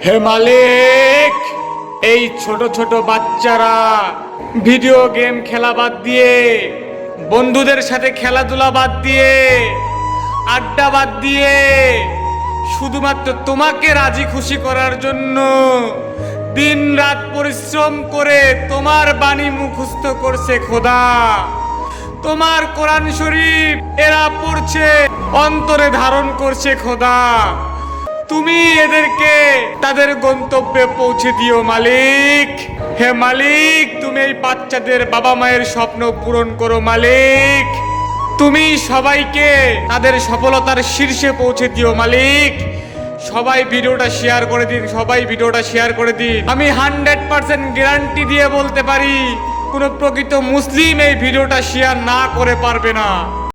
হে মালিক, এই ছোট ছোট বাচ্চারা ভিডিও গেম খেলা বাদ দিয়ে, বন্ধুদের সাথে খেলাধুলা বাদ দিয়ে, আড্ডা বাদ দিয়ে শুধুমাত্র তোমাকে রাজি খুশি করার জন্য দিন রাত পরিশ্রম করে তোমার বাণী মুখস্থ করছে খোদা। তোমার কোরআন শরীফ এরা পড়ছে, অন্তরে ধারণ করছে খোদা। তুমি এদেরকে তাদের গন্তব্যে পৌঁছে দিও মালিক। হে মালিক, তুমি এই বাচ্চাদের বাবা মায়ের স্বপ্ন পূরণ করো মালিক। তুমি সবাইকে তাদের সফলতার শীর্ষে পৌঁছে দিও মালিক। সবাই ভিডিওটা শেয়ার করে দিন, সবাই ভিডিওটা শেয়ার করে দিন। আমি 100% গ্যারান্টি দিয়ে বলতে পারি, কোনো প্রকৃত মুসলিম এই ভিডিওটা শেয়ার না করে পারবে না।